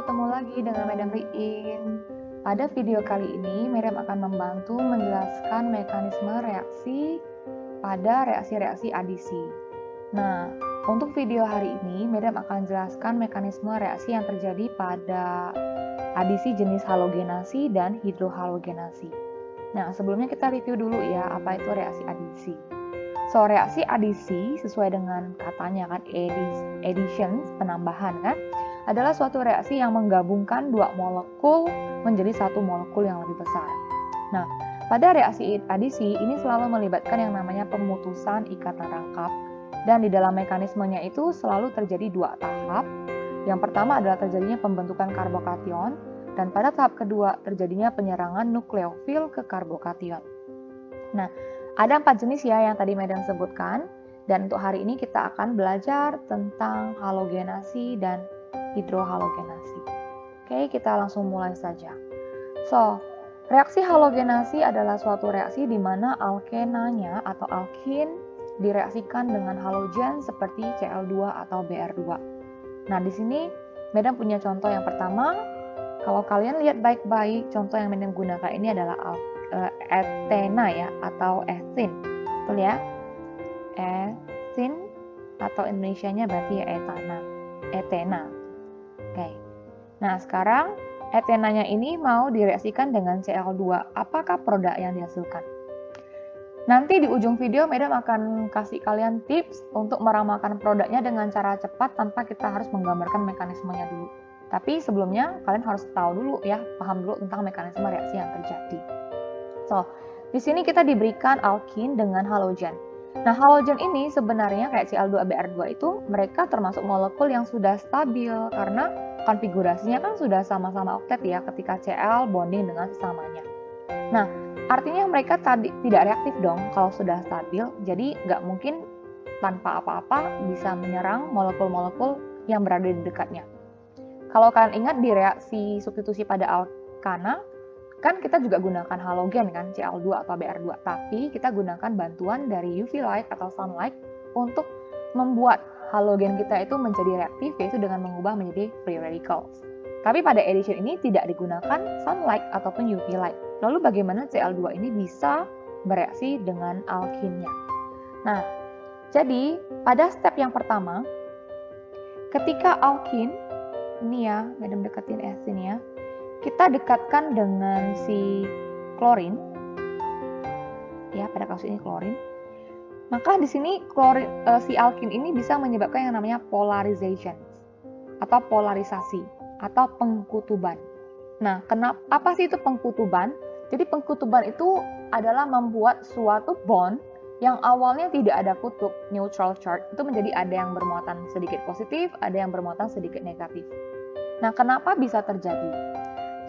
ketemu lagi dengan Madam Riin. Pada video kali ini, Madam akan membantu menjelaskan mekanisme reaksi pada reaksi-reaksi adisi. Nah, untuk video hari ini, Madam akan jelaskan mekanisme reaksi yang terjadi pada adisi jenis halogenasi dan hidrohalogenasi. Nah, sebelumnya kita review dulu ya, apa itu reaksi adisi. So, reaksi adisi sesuai dengan katanya kan, addition, penambahan kan, adalah suatu reaksi yang menggabungkan dua molekul menjadi satu molekul yang lebih besar. Nah, pada reaksi adisi ini selalu melibatkan yang namanya pemutusan ikatan rangkap, dan di dalam mekanismenya itu selalu terjadi dua tahap. Yang pertama adalah terjadinya pembentukan karbokation, dan pada tahap kedua terjadinya penyerangan nukleofil ke karbokation. Nah, ada 4 jenis ya yang tadi Madam sebutkan, dan untuk hari ini kita akan belajar tentang halogenasi dan hidrohalogenasi. Oke, kita langsung mulai saja. So, reaksi halogenasi adalah suatu reaksi di mana alkenanya atau alkin direaksikan dengan halogen seperti Cl2 atau Br2. Nah, di sini Madam punya contoh yang pertama. Kalau kalian lihat baik-baik, contoh yang Madam gunakan ini adalah ethena ya, atau ethin. Betul ya? Ethin atau Indonesianya berarti ya ethena. Oke. Nah, sekarang ethenanya ini mau direaksikan dengan Cl2. Apakah produk yang dihasilkan? Nanti di ujung video Madam akan kasih kalian tips untuk meramalkan produknya dengan cara cepat tanpa kita harus menggambarkan mekanismenya dulu. Tapi sebelumnya kalian harus tahu dulu ya, paham dulu tentang mekanisme reaksi yang terjadi. So, di sini kita diberikan alkin dengan halogen. Nah, halogen ini sebenarnya kayak Cl2Br2 itu mereka termasuk molekul yang sudah stabil karena konfigurasinya kan sudah sama-sama oktet ya ketika Cl bonding dengan sesamanya. Nah, artinya mereka tidak reaktif dong kalau sudah stabil, jadi nggak mungkin tanpa apa-apa bisa menyerang molekul-molekul yang berada di dekatnya. Kalau kalian ingat di reaksi substitusi pada alkana, kan kita juga gunakan halogen kan, Cl2 atau Br2, tapi kita gunakan bantuan dari UV light atau sunlight untuk membuat halogen kita itu menjadi reaktif, yaitu dengan mengubah menjadi free radicals. Tapi pada addition ini tidak digunakan sunlight ataupun UV light. Lalu bagaimana Cl2 ini bisa bereaksi dengan alkinnya? Nah, jadi pada step yang pertama, ketika alkin, ini ya, Madam deketin ethene ya, kita dekatkan dengan si klorin, ya pada kasus ini klorin, maka di sini si alkin ini bisa menyebabkan yang namanya polarization atau polarisasi atau pengkutuban. Nah, apa sih itu pengkutuban? Jadi pengkutuban itu adalah membuat suatu bond yang awalnya tidak ada kutub, neutral charge, itu menjadi ada yang bermuatan sedikit positif, ada yang bermuatan sedikit negatif. Nah, kenapa bisa terjadi?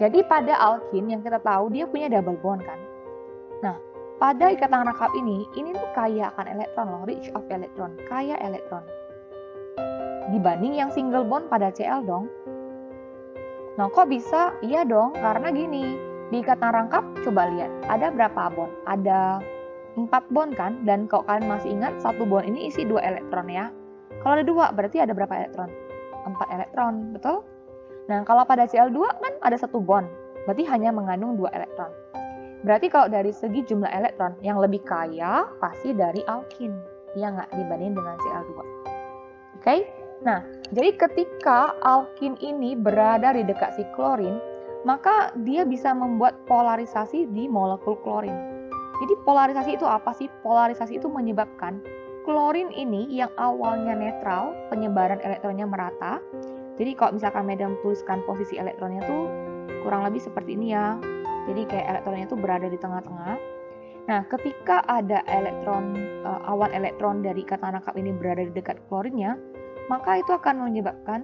Jadi pada alkin yang kita tahu dia punya double bond kan. Nah, pada ikatan rangkap ini tuh kaya akan elektron loh, rich of electron, kaya elektron. Dibanding yang single bond pada Cl dong. Nah, kok bisa? Iya dong, karena gini, di ikatan rangkap coba lihat, ada berapa bond? Ada 4 bond kan, dan kalau kalian masih ingat, satu bond ini isi 2 elektron ya. Kalau ada 2, berarti ada berapa elektron? 4 elektron, betul? Nah, kalau pada Cl2 kan ada 1 bond, berarti hanya mengandung 2 elektron. Berarti kalau dari segi jumlah elektron, yang lebih kaya pasti dari alkin, ya nggak, dibanding dengan Cl2. Oke? Nah, jadi ketika alkin ini berada di dekat si klorin, maka dia bisa membuat polarisasi di molekul klorin. Jadi polarisasi itu apa sih? Polarisasi itu menyebabkan klorin ini yang awalnya netral, penyebaran elektronnya merata. Jadi kalau misalkan Madam tuliskan posisi elektronnya tuh kurang lebih seperti ini ya. Jadi kayak elektronnya tuh berada di tengah-tengah. Nah, ketika ada awan elektron dari ikatan rangkap ini berada di dekat klorinnya, maka itu akan menyebabkan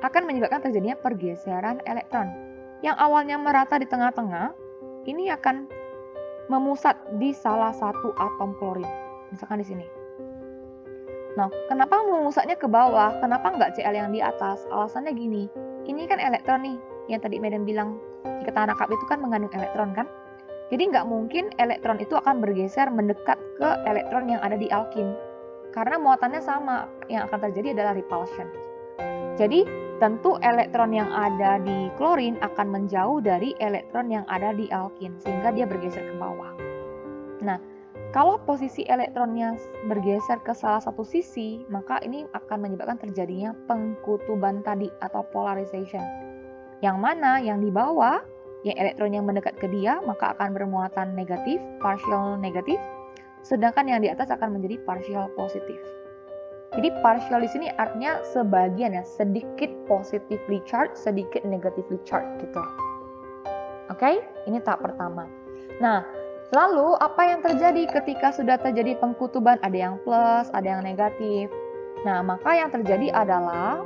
akan menyebabkan terjadinya pergeseran elektron. Yang awalnya merata di tengah-tengah, ini akan memusat di salah satu atom klorin. Misalkan di sini. Nah, kenapa memusatnya ke bawah? Kenapa nggak Cl yang di atas? Alasannya gini, ini kan elektron nih, yang tadi Madam bilang, ikatan rangkap itu kan mengandung elektron kan? Jadi nggak mungkin elektron itu akan bergeser mendekat ke elektron yang ada di alkin. Karena muatannya sama, yang akan terjadi adalah repulsion. Jadi tentu elektron yang ada di klorin akan menjauh dari elektron yang ada di alkin sehingga dia bergeser ke bawah. Nah, kalau posisi elektronnya bergeser ke salah satu sisi, maka ini akan menyebabkan terjadinya pengkutuban tadi atau polarization. Yang mana yang di bawah, yang elektron yang mendekat ke dia, maka akan bermuatan negatif, partial negatif, sedangkan yang di atas akan menjadi partial positif. Jadi partial di sini artinya sebagian ya, sedikit positively charged, sedikit negatively charged gitu. Oke, ini tahap pertama. Nah, lalu apa yang terjadi ketika sudah terjadi pengkutuban? Ada yang plus, ada yang negatif. Nah, maka yang terjadi adalah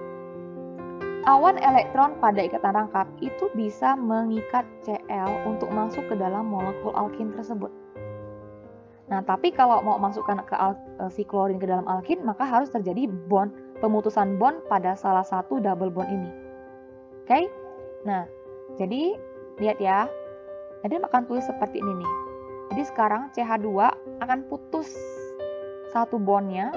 awan elektron pada ikatan rangkap itu bisa mengikat Cl untuk masuk ke dalam molekul alkin tersebut. Nah, tapi kalau mau masukkan si klorin ke dalam alkin, maka harus terjadi pemutusan bond pada salah satu double bond ini. Oke? Nah, jadi lihat ya. Jadi akan tulis seperti ini nih. Jadi sekarang CH2 akan putus satu bondnya,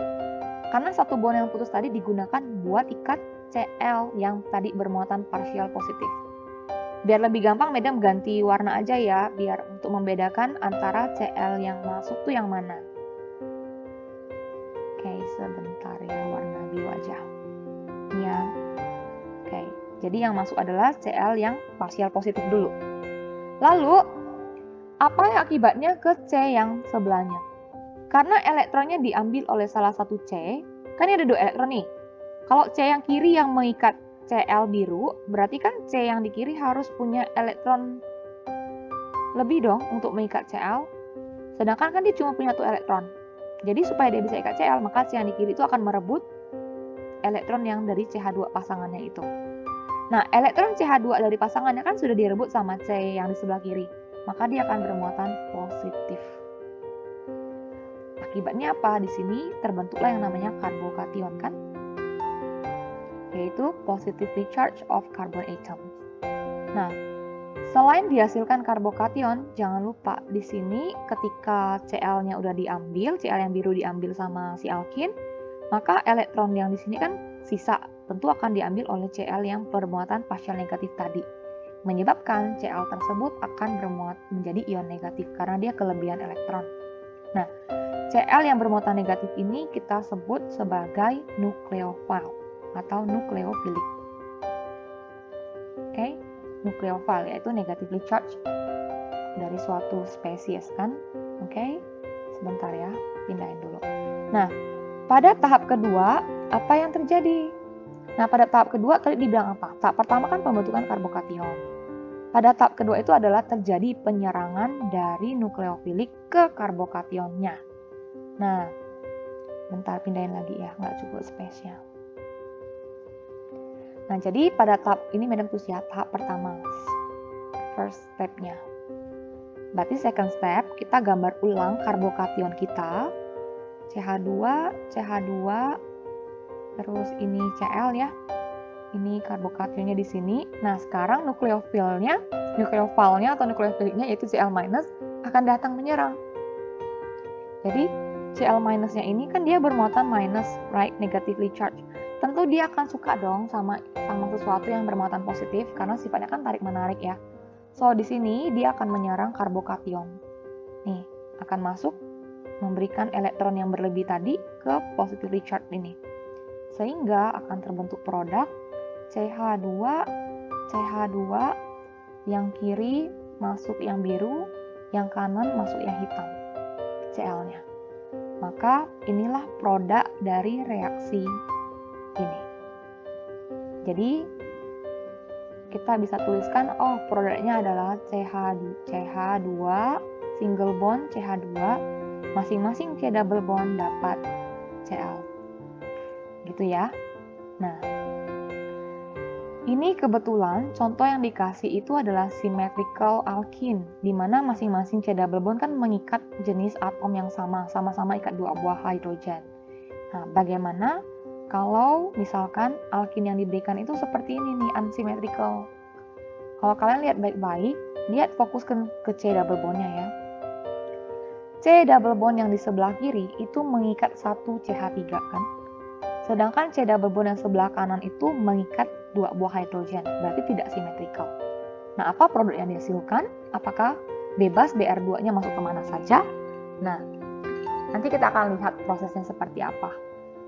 karena satu bond yang putus tadi digunakan buat ikat Cl yang tadi bermuatan partial positif. Biar lebih gampang, Madam ganti warna aja ya, biar untuk membedakan antara Cl yang masuk tuh yang mana. Oke, sebentar ya, warna biru aja. Ini ya. Oke, jadi yang masuk adalah Cl yang partial positif dulu. Lalu, apa yang akibatnya ke C yang sebelahnya? Karena elektronnya diambil oleh salah satu C, kan ini ada 2 elektron nih. Kalau C yang kiri yang mengikat Cl biru, berarti kan C yang di kiri harus punya elektron lebih dong untuk mengikat Cl. Sedangkan kan dia cuma punya 1 elektron. Jadi supaya dia bisa ikat Cl, maka C yang di kiri itu akan merebut elektron yang dari CH2 pasangannya itu. Nah, elektron CH2 dari pasangannya kan sudah direbut sama C yang di sebelah kiri. Maka dia akan bermuatan positif. Akibatnya apa? Di sini terbentuklah yang namanya karbokation kan? Yaitu positively charged of carbon atom. Nah, selain dihasilkan karbokation, jangan lupa di sini ketika Cl-nya udah diambil, Cl yang biru diambil sama si alkin, maka elektron yang di sini kan sisa tentu akan diambil oleh Cl yang bermuatan partial negatif tadi, menyebabkan Cl tersebut akan bermuat menjadi ion negatif karena dia kelebihan elektron. Nah, Cl yang bermuatan negatif ini kita sebut sebagai nukleofil atau nukleofilik. Oke, nukleofil yaitu negatively charged dari suatu spesies kan. Oke, sebentar ya, pindahin dulu. Nah, pada tahap kedua, apa yang terjadi? Nah, pada tahap kedua tadi dibilang apa? Tahap pertama kan pembentukan karbokation. Pada tahap kedua itu adalah terjadi penyerangan dari nukleofilik ke karbokationnya. Nah, bentar pindahin lagi ya, nggak cukup space-nya. Nah, jadi pada tahap ini Madam tulis ya, tahap pertama, first step-nya. Berarti second step, kita gambar ulang karbokation kita, CH2, CH2, terus ini Cl ya. Ini karbokationnya di sini. Nah, sekarang nukleofilnya atau nukleofiliknya yaitu Cl- akan datang menyerang. Jadi, Cl- nya ini kan dia bermuatan minus, right, negatively charged. Tentu dia akan suka dong sama sesuatu yang bermuatan positif karena sifatnya kan tarik-menarik ya. So, di sini dia akan menyerang karbokation. Nih, akan masuk memberikan elektron yang berlebih tadi ke positively charged ini. Sehingga akan terbentuk produk CH2, yang kiri masuk yang biru, yang kanan masuk yang hitam, Cl-nya. Maka inilah produk dari reaksi ini. Jadi kita bisa tuliskan, oh produknya adalah CH2, single bond CH2, masing-masing C double bond dapat Cl. Gitu ya. Nah, ini kebetulan contoh yang dikasih itu adalah symmetrical alkene, di mana masing-masing C double bond kan mengikat jenis atom yang sama-sama ikat 2 buah hidrogen. Nah, bagaimana kalau misalkan alkene yang diberikan itu seperti ini nih, unsymmetrical. Kalau kalian lihat baik-baik, lihat fokus ke C double bondnya ya. C double bond yang di sebelah kiri itu mengikat satu CH3 kan. Sedangkan C double bond yang sebelah kanan itu mengikat dua buah hidrogen, berarti tidak simetrikal. Nah, apa produk yang dihasilkan? Apakah bebas Br2-nya masuk kemana saja? Nah, nanti kita akan lihat prosesnya seperti apa.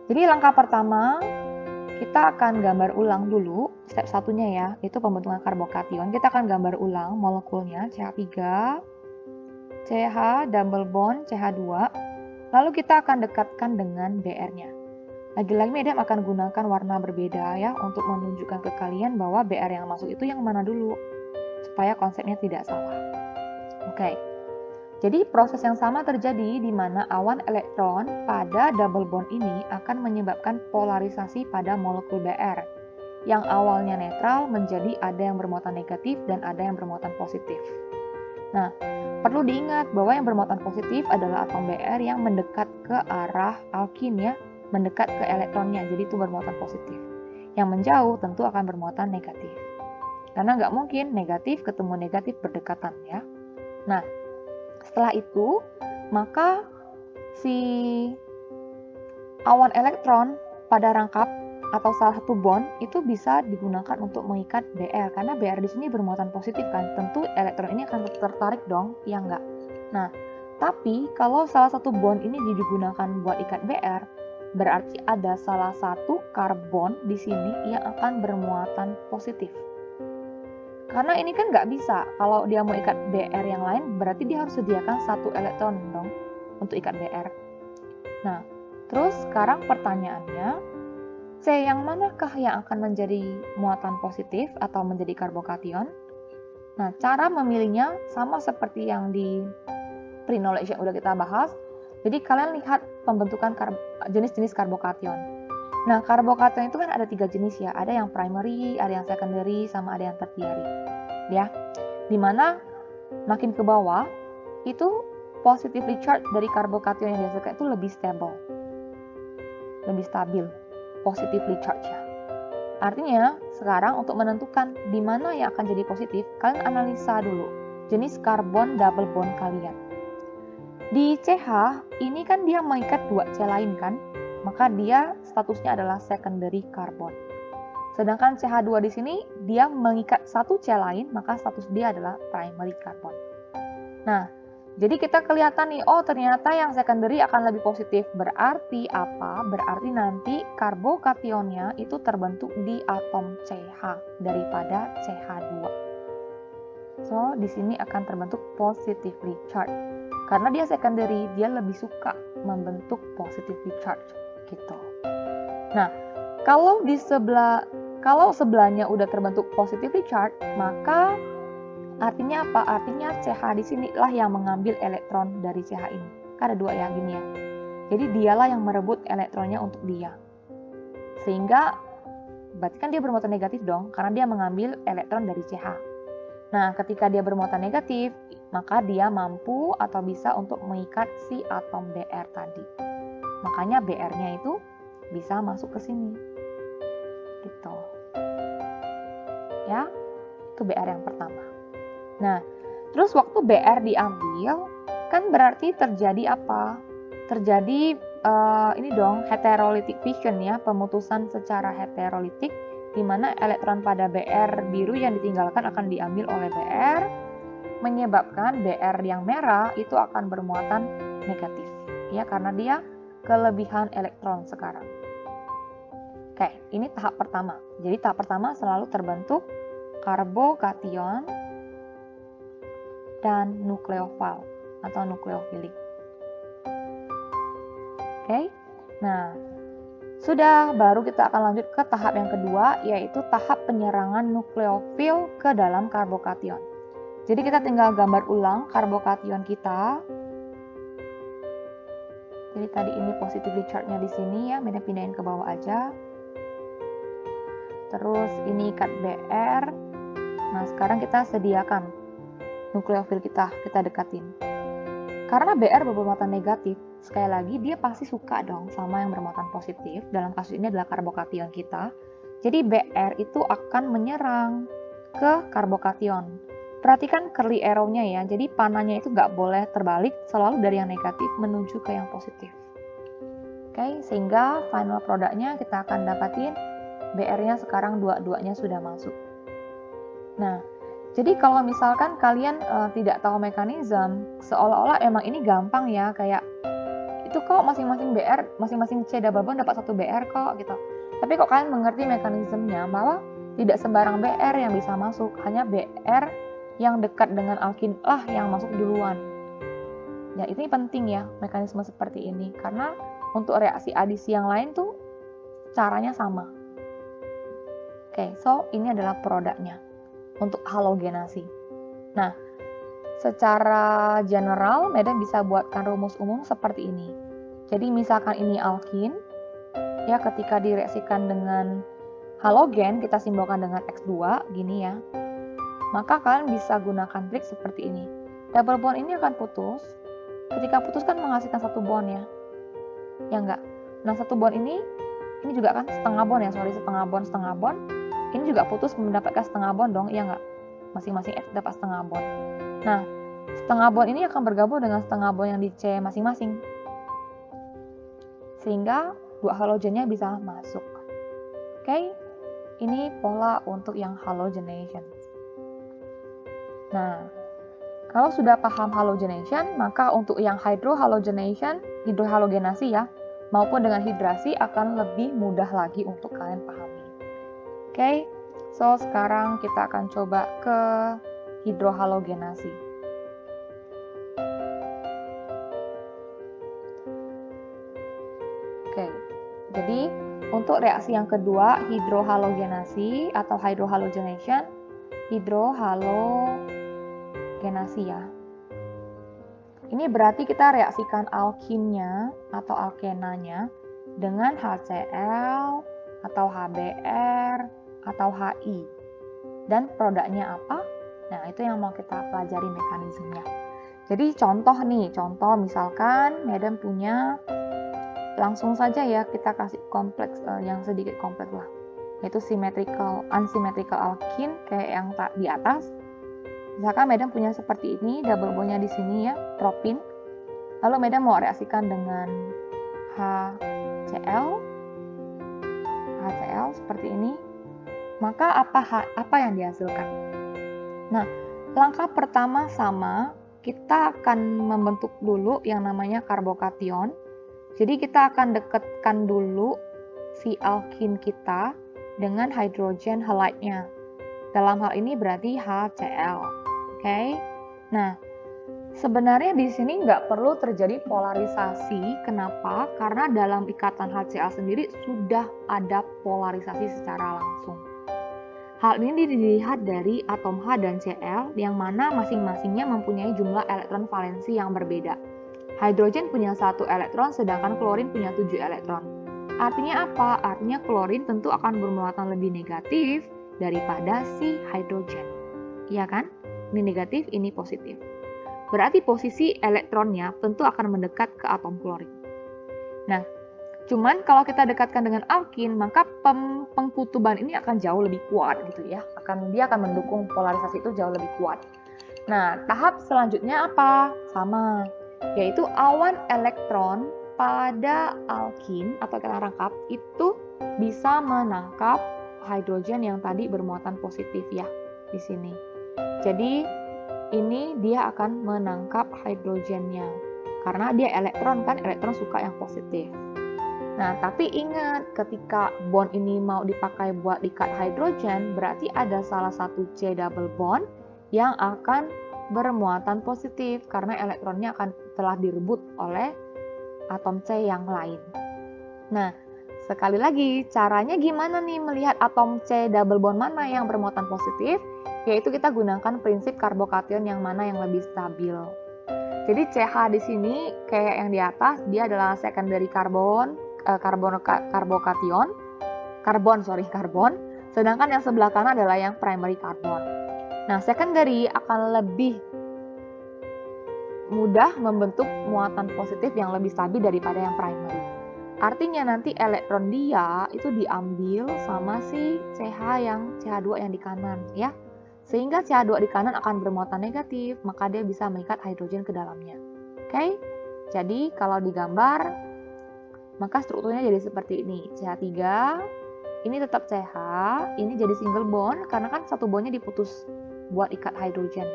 Jadi langkah pertama, kita akan gambar ulang dulu step satunya ya, itu pembentukan karbokation. Kita akan gambar ulang molekulnya CH3, CH double bond CH2, lalu kita akan dekatkan dengan Br-nya. Lagi-lagi Medem akan gunakan warna berbeda ya untuk menunjukkan ke kalian bahwa BR yang masuk itu yang mana dulu, supaya konsepnya tidak salah. Oke, jadi proses yang sama terjadi di mana awan elektron pada double bond ini akan menyebabkan polarisasi pada molekul Br, yang awalnya netral menjadi ada yang bermuatan negatif dan ada yang bermuatan positif. Nah, perlu diingat bahwa yang bermuatan positif adalah atom Br yang mendekat ke arah alkin ya, mendekat ke elektronnya, jadi itu bermuatan positif. Yang menjauh tentu akan bermuatan negatif. Karena nggak mungkin negatif ketemu negatif berdekatan ya. Nah, setelah itu, maka si awan elektron pada rangkap atau salah satu bond itu bisa digunakan untuk mengikat Br, karena Br di sini bermuatan positif kan, tentu elektron ini akan tertarik dong, ya nggak? Nah, tapi kalau salah satu bond ini digunakan buat ikat Br, berarti ada salah satu karbon di sini yang akan bermuatan positif. Karena ini kan nggak bisa, kalau dia mau ikat Br yang lain, berarti dia harus sediakan satu elektron dong untuk ikat Br. Nah, terus sekarang pertanyaannya, C yang manakah yang akan menjadi muatan positif atau menjadi karbokation? Nah, cara memilihnya sama seperti yang di pre-knowledge yang udah kita bahas. Jadi kalian lihat pembentukan jenis-jenis karbokation. Nah, karbokation itu kan ada 3 jenis ya. Ada yang primary, ada yang secondary, sama ada yang tertiary. Ya, dimana makin ke bawah, itu positively charged dari karbokation yang dihasilkan itu lebih stable. Lebih stabil, positively charged ya. Artinya, sekarang untuk menentukan di mana yang akan jadi positif, kalian analisa dulu jenis karbon double bond kalian. Di CH, ini kan dia mengikat 2 C lain kan, maka dia statusnya adalah secondary carbon. Sedangkan CH2 di sini, dia mengikat 1 C lain, maka status dia adalah primary carbon. Nah, jadi kita kelihatan nih, oh ternyata yang secondary akan lebih positif. Berarti apa? Berarti nanti karbokationnya itu terbentuk di atom CH daripada CH2. So, di sini akan terbentuk positively charged. Karena dia secondary, dia lebih suka membentuk positively charged gitu. Nah, kalau sebelahnya udah terbentuk positively charged, maka artinya apa? Artinya CH di sini lah yang mengambil elektron dari CH ini. Kan ada 2 ya gini ya. Jadi dialah yang merebut elektronnya untuk dia. Sehingga berarti kan dia bermuatan negatif dong, karena dia mengambil elektron dari CH. Nah, ketika dia bermuatan negatif, maka dia mampu atau bisa untuk mengikat si atom Br tadi. Makanya Br-nya itu bisa masuk ke sini. Gitu. Ya, itu Br yang pertama. Nah, terus waktu Br diambil, kan berarti terjadi apa? Terjadi ini dong, heterolytic fission ya, pemutusan secara heterolitik, di mana elektron pada Br biru yang ditinggalkan akan diambil oleh Br, menyebabkan Br yang merah itu akan bermuatan negatif. Ya, karena dia kelebihan elektron sekarang. Oke, ini tahap pertama. Jadi tahap pertama selalu terbentuk karbokation dan nukleofil atau nukleofilik. Oke, nah sudah, baru kita akan lanjut ke tahap yang kedua, yaitu tahap penyerangan nukleofil ke dalam karbokation. Jadi kita tinggal gambar ulang karbokation kita. Jadi tadi ini positively charged-nya di sini ya, pindahin ke bawah aja. Terus ini ikat Br. Nah, sekarang kita sediakan nukleofil kita dekatin. Karena Br bermuatan negatif, sekali lagi dia pasti suka dong sama yang bermuatan positif. Dalam kasus ini adalah karbokation kita. Jadi Br itu akan menyerang ke karbokation. Perhatikan curly arrow-nya ya. Jadi panahnya itu nggak boleh terbalik, selalu dari yang negatif menuju ke yang positif. Oke, sehingga final produknya kita akan dapatin BR-nya sekarang dua-duanya sudah masuk. Nah, jadi kalau misalkan kalian tidak tahu mekanisme, seolah-olah emang ini gampang ya, kayak itu kok masing-masing BR, masing-masing C double bond dapat 1 BR kok gitu. Tapi kok kalian mengerti mekanismenya bahwa tidak sembarang BR yang bisa masuk, hanya BR yang dekat dengan alkin lah yang masuk duluan. Ya, ini penting ya mekanisme seperti ini, karena untuk reaksi adisi yang lain tuh caranya sama. Oke, so ini adalah produknya untuk halogenasi. Nah, secara general, Medan bisa buatkan rumus umum seperti ini. Jadi misalkan ini alkin, ya ketika direaksikan dengan halogen, kita simbolkan dengan X2, gini ya. Maka kalian bisa gunakan trik seperti ini. Double bond ini akan putus. Ketika putus kan menghasilkan 1 bond ya. Ya enggak? Nah, 1 bond ini juga kan setengah bond ya, setengah bond. Ini juga putus mendapatkan setengah bond dong, iya enggak? Masing-masing X dapat setengah bond. Nah, setengah bond ini akan bergabung dengan setengah bond yang di C masing-masing. Sehingga 2 halogennya bisa masuk. Oke? Ini pola untuk yang halogenation. Nah, kalau sudah paham halogenation, maka untuk yang hidrohalogenasi ya, maupun dengan hidrasi akan lebih mudah lagi untuk kalian pahami. Oke, so sekarang kita akan coba ke hidrohalogenasi. Oke, jadi untuk reaksi yang kedua, hidrohalogenasi atau hydrohalogenation, hidrohalogenasi ya. Ini berarti kita reaksikan alkinnya atau alkenanya dengan HCl atau HBr atau HI. Dan produknya apa? Nah, itu yang mau kita pelajari mekanismenya. Jadi contoh misalkan Medan punya, langsung saja ya kita kasih kompleks yang sedikit kompleks lah. Yaitu unsymmetrical alkin kayak yang di atas. Misalkan Medan punya seperti ini, double bondnya di sini ya, propin. Lalu Medan mau reaksikan dengan HCl seperti ini. Maka apa yang dihasilkan? Nah, langkah pertama sama, kita akan membentuk dulu yang namanya karbokation. Jadi kita akan dekatkan dulu si alkin kita dengan hidrogen halide-nya. Dalam hal ini berarti HCl. Oke? Nah, sebenarnya di sini nggak perlu terjadi polarisasi. Kenapa? Karena dalam ikatan HCl sendiri sudah ada polarisasi secara langsung. Hal ini dilihat dari atom H dan Cl yang mana masing-masingnya mempunyai jumlah elektron valensi yang berbeda. Hidrogen punya 1 elektron, sedangkan klorin punya 7 elektron. Artinya apa? Artinya klorin tentu akan bermuatan lebih negatif daripada si hidrogen. Iya kan? Ini negatif, ini positif. Berarti posisi elektronnya tentu akan mendekat ke atom klorin. Nah, cuman kalau kita dekatkan dengan alkin, maka pengkutuban ini akan jauh lebih kuat gitu ya. Dia akan mendukung polarisasi itu jauh lebih kuat. Nah, tahap selanjutnya apa? Sama, yaitu awan elektron pada alkin atau kita rangkap itu bisa menangkap hidrogen yang tadi bermuatan positif ya di sini. Jadi ini dia akan menangkap hidrogennya karena dia elektron suka yang positif. Nah, tapi ingat ketika bond ini mau dipakai buat ikat hidrogen, berarti ada salah satu C double bond yang akan bermuatan positif karena elektronnya akan telah direbut oleh atom C yang lain. Nah, sekali lagi, caranya gimana nih melihat atom C double bond mana yang bermuatan positif? Yaitu kita gunakan prinsip karbokation yang mana yang lebih stabil. Jadi CH di sini kayak yang di atas, dia adalah secondary karbon, sedangkan yang sebelah kanan adalah yang primary karbon. Nah, secondary akan lebih mudah membentuk muatan positif yang lebih stabil daripada yang primary. Artinya nanti elektron dia itu diambil sama si CH2 yang di kanan ya. Sehingga CH2 di kanan akan bermuatan negatif, maka dia bisa mengikat hidrogen ke dalamnya. Oke? Jadi kalau digambar maka strukturnya jadi seperti ini. CH3, ini tetap CH, ini jadi single bond karena kan satu bondnya diputus buat ikat hidrogen,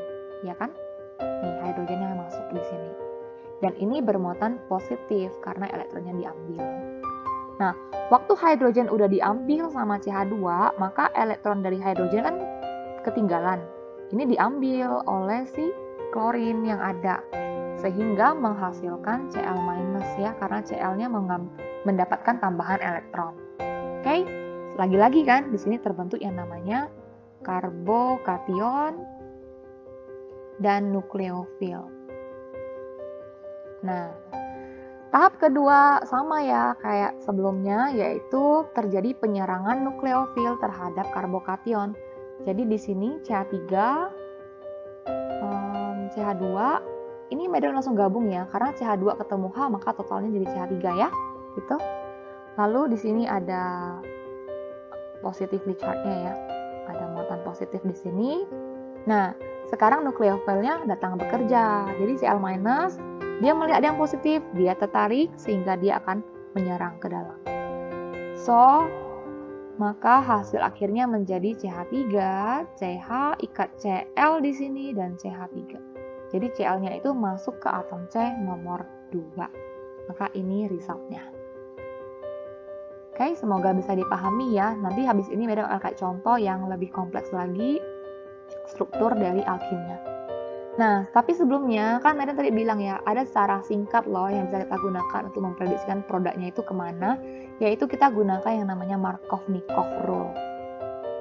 ya kan? Nih, hidrogennya masuk di sini. Dan ini bermuatan positif karena elektronnya diambil. Nah, waktu hidrogen udah diambil sama CH2, maka elektron dari hidrogen kan ketinggalan. Ini diambil oleh si klorin yang ada, sehingga menghasilkan Cl- ya, karena Cl-nya mendapatkan tambahan elektron. Oke, lagi-lagi kan di sini terbentuk yang namanya karbokation dan nukleofil. Nah, tahap kedua sama ya kayak sebelumnya, yaitu terjadi penyerangan nukleofil terhadap karbokation. Jadi di sini CH3, CH2, ini medan langsung gabung ya, karena CH2 ketemu H maka totalnya jadi CH3 ya, gitu. Lalu di sini ada positively charge-nya ya, ada muatan positif di sini. Nah, sekarang nukleofilnya datang bekerja, jadi Cl- dia melihat yang positif, dia tertarik sehingga dia akan menyerang ke dalam. So, maka hasil akhirnya menjadi CH3, CH ikat Cl di sini dan CH3. Jadi Cl-nya itu masuk ke atom C nomor 2. Maka ini resultnya. Oke, semoga bisa dipahami ya. Nanti habis ini Madam akan kasih contoh yang lebih kompleks lagi struktur dari alkinnya. Nah, tapi sebelumnya kan Madam tadi bilang ya, ada cara singkat loh yang bisa kita gunakan untuk memprediksikan produknya itu kemana, yaitu kita gunakan yang namanya Markov-Nikov rule.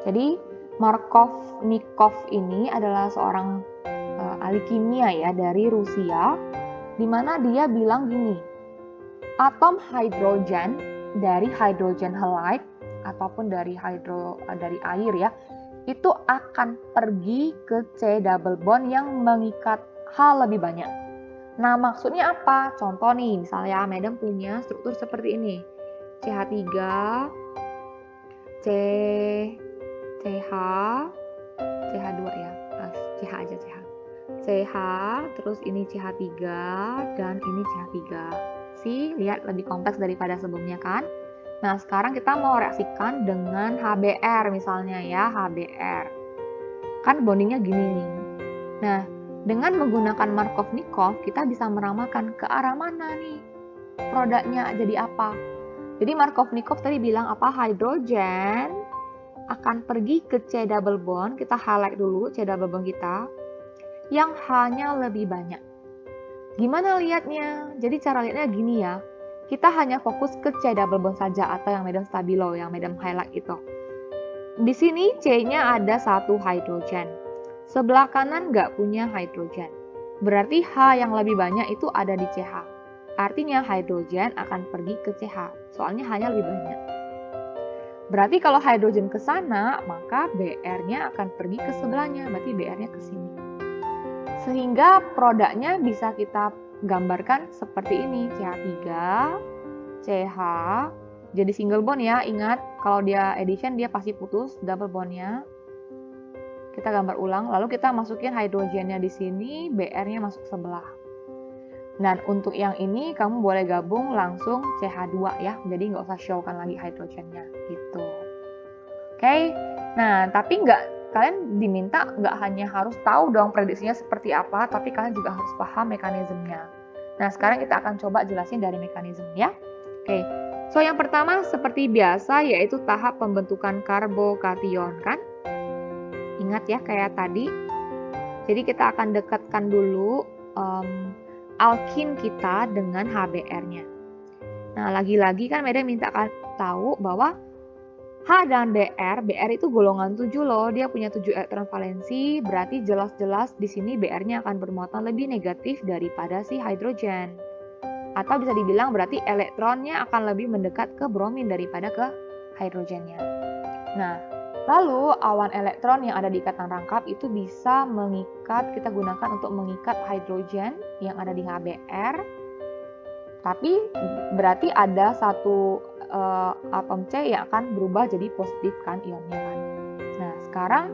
Jadi, Markov-Nikov ini adalah seorang ahli kimia ya dari Rusia, di mana dia bilang gini, atom hidrogen dari hydrogen halide ataupun dari air ya, itu akan pergi ke C double bond yang mengikat H lebih banyak. Nah, maksudnya apa? Contoh nih, misalnya Madam punya struktur seperti ini. CH3, CH, CH2 ya. CH aja CH. CH, terus ini CH3 dan ini CH3. Lihat lebih kompleks daripada sebelumnya kan? Nah, sekarang kita mau reaksikan dengan HBr misalnya ya, HBr. Kan bondingnya gini nih. Nah, dengan menggunakan Markov-Nikov, kita bisa meramalkan ke arah mana nih produknya jadi apa. Jadi Markov-Nikov tadi bilang apa? Hidrogen akan pergi ke C double bond, kita highlight dulu C double bond kita, yang H-nya lebih banyak. Gimana lihatnya? Jadi cara lihatnya gini ya. Kita hanya fokus ke C double bond saja atau yang Madam stabilo, yang Madam highlight itu. Di sini C-nya ada satu hidrogen. Sebelah kanan nggak punya hidrogen. Berarti H yang lebih banyak itu ada di CH. Artinya hidrogen akan pergi ke CH, soalnya H-nya lebih banyak. Berarti kalau hidrogen ke sana, maka Br-nya akan pergi ke sebelahnya, berarti Br-nya ke sini. Sehingga produknya bisa kita gambarkan seperti ini, CH3, CH, jadi single bond ya, ingat kalau dia addition dia pasti putus double bondnya. Kita gambar ulang, lalu kita masukin hidrogennya di sini, Br-nya masuk sebelah. Dan untuk yang ini kamu boleh gabung langsung CH2 ya, jadi nggak usah showkan lagi hidrogennya gitu. Oke, nah tapi kalian diminta nggak hanya harus tahu dong prediksinya seperti apa, tapi kalian juga harus paham mekanismenya. Nah, sekarang kita akan coba jelasin dari mekanisme ya. Oke, so yang pertama seperti biasa yaitu tahap pembentukan karbokation kan. Ingat ya kayak tadi. Jadi kita akan dekatkan dulu alkin kita dengan HBr-nya. Nah, lagi-lagi kan Madam minta kalian tahu bahwa H dan Br itu golongan 7 loh, dia punya 7 elektron valensi, berarti jelas-jelas di sini Br-nya akan bermuatan lebih negatif daripada si hidrogen. Atau bisa dibilang berarti elektronnya akan lebih mendekat ke bromin daripada ke hidrogennya. Nah, lalu awan elektron yang ada di ikatan rangkap itu bisa mengikat, kita gunakan untuk mengikat hidrogen yang ada di HBr. Tapi berarti ada satu atom C yang akan berubah jadi positif kan ionnya kan. Nah, sekarang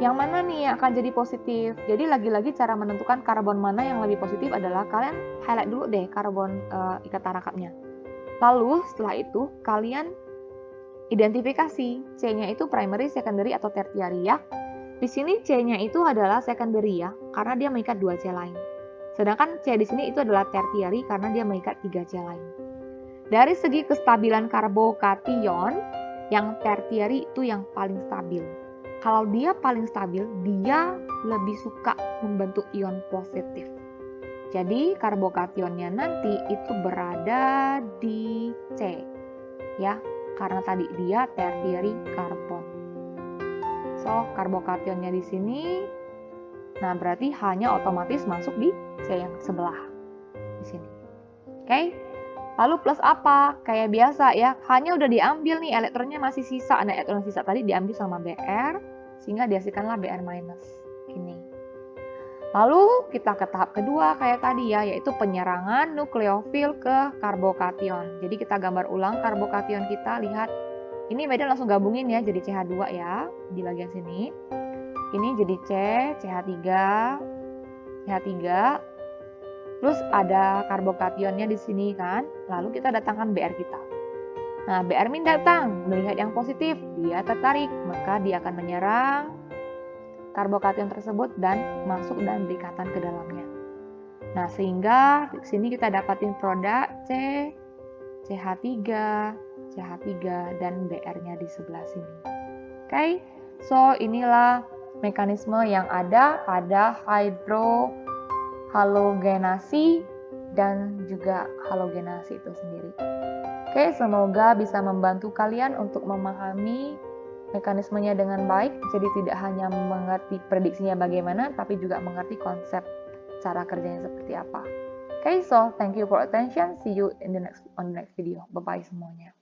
yang mana nih yang akan jadi positif? Jadi lagi-lagi cara menentukan karbon mana yang lebih positif adalah kalian highlight dulu deh karbon ikatan rangkapnya. Lalu setelah itu kalian identifikasi C-nya itu primary, secondary, atau tertiary ya. Di sini C-nya itu adalah secondary ya, karena dia mengikat 2 C lain. Sedangkan C di sini itu adalah tertiary karena dia mengikat 3 C lain. Dari segi kestabilan karbokation, yang tertiary itu yang paling stabil. Kalau dia paling stabil, dia lebih suka membentuk ion positif. Jadi karbokationnya nanti itu berada di C, ya, karena tadi dia tertiary karbon. So, karbokationnya di sini, nah berarti hanya otomatis masuk di C yang sebelah di sini. Oke? Lalu plus apa? Kayak biasa ya, hanya udah diambil nih elektronnya masih sisa. Nah, elektron sisa tadi diambil sama Br, sehingga dihasilkanlah Br-. Gini. Lalu kita ke tahap kedua kayak tadi ya, yaitu penyerangan nukleofil ke karbokation. Jadi kita gambar ulang karbokation kita, lihat. Ini medan langsung gabungin ya, jadi CH2 ya, di bagian sini. Ini jadi C, CH3, CH3. Terus ada karbokationnya di sini kan, lalu kita datangkan Br kita. Nah, Br datang, melihat yang positif, dia tertarik, maka dia akan menyerang karbokation tersebut dan masuk dan berikatan ke dalamnya. Nah, sehingga di sini kita dapatin produk C, CH3, CH3, dan Br-nya di sebelah sini. Oke, so inilah mekanisme yang ada pada hidrohalogenasi dan juga halogenasi itu sendiri. Oke, semoga bisa membantu kalian untuk memahami mekanismenya dengan baik, jadi tidak hanya mengerti prediksinya bagaimana, tapi juga mengerti konsep cara kerjanya seperti apa. Okay, so thank you for attention. See you on the next video. Bye-bye semuanya.